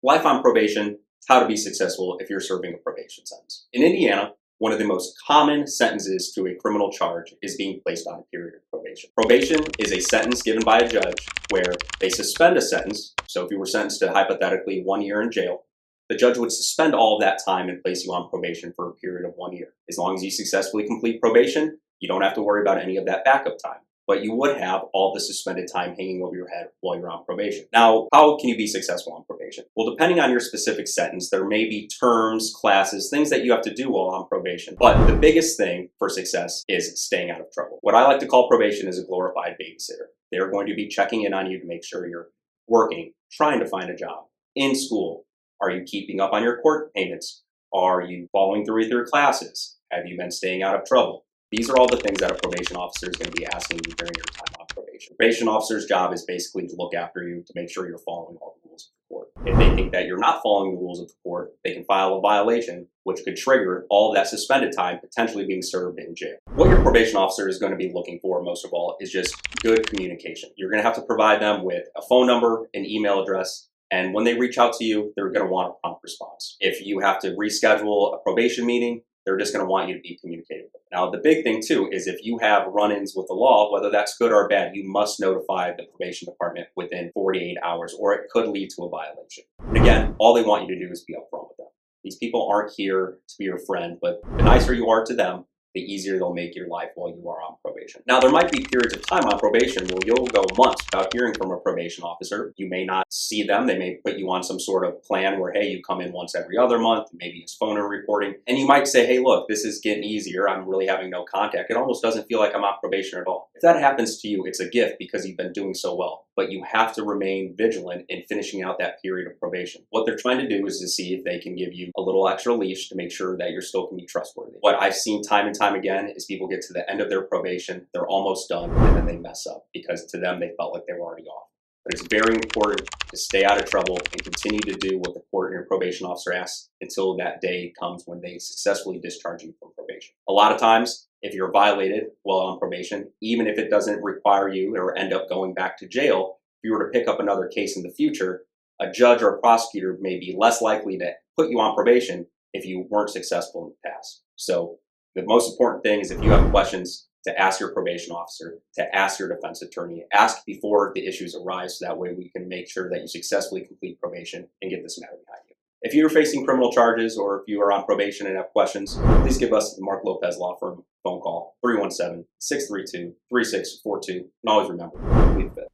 Life on probation, how to be successful if you're serving a probation sentence. In Indiana, one of the most common sentences to a criminal charge is being placed on a period of probation. Probation is a sentence given by a judge where they suspend a sentence. So if you were sentenced to hypothetically 1 year in jail, the judge would suspend all of that time and place you on probation for a period of 1 year. As long as you successfully complete probation, you don't have to worry about any of that backup time. But you would have all the suspended time hanging over your head while you're on probation. Now, how can you be successful on probation? Well, depending on your specific sentence, there may be terms, classes, things that you have to do while on probation. But the biggest thing for success is staying out of trouble. What I like to call probation is a glorified babysitter. They're going to be checking in on you to make sure you're working, trying to find a job, in school. Are you keeping up on your court payments? Are you following through with your classes? Have you been staying out of trouble? These are all the things that a probation officer is going to be asking you during your time on probation. Probation officer's job is basically to look after you, to make sure you're following all the rules of the court. If they think that you're not following the rules of the court, they can file a violation, which could trigger all of that suspended time potentially being served in jail. What your probation officer is going to be looking for most of all is just good communication. You're going to have to provide them with a phone number, an email address, and when they reach out to you, they're going to want a prompt response. If you have to reschedule a probation meeting, they're just going to want you to be communicative with. Now, the big thing too is if you have run-ins with the law, whether that's good or bad, you must notify the probation department within 48 hours, or it could lead to a violation. And again, all they want you to do is be upfront with them. These people aren't here to be your friend, but the nicer you are to them, the easier they'll make your life while you are on probation. Now, there might be periods of time on probation where you'll go months without hearing from a probation officer. You may not see them. They may put you on some sort of plan where, hey, you come in once every other month, maybe it's phone reporting. And you might say, hey, look, this is getting easier. I'm really having no contact. It almost doesn't feel like I'm on probation at all. If that happens to you, it's a gift because you've been doing so well. But you have to remain vigilant in finishing out that period of probation. What they're trying to do is to see if they can give you a little extra leash to make sure that you're still can be trustworthy. What I've seen time and time again is people get to the end of their probation, they're almost done, and then they mess up because to them they felt like they were already off. But it's very important to stay out of trouble and continue to do what the court and your probation officer asks until that day comes when they successfully discharge you from probation. A lot of times, if you're violated while on probation, even if it doesn't require you or end up going back to jail, if you were to pick up another case in the future, a judge or a prosecutor may be less likely to put you on probation if you weren't successful in the past. So the most important thing is if you have questions, to ask your probation officer, to ask your defense attorney, ask before the issues arise so that way we can make sure that you successfully complete probation and get this matter behind you. If you're facing criminal charges or if you are on probation and have questions, please give us the Marc Lopez Law Firm phone call, 317-632-3642. And always remember, plead the fifth.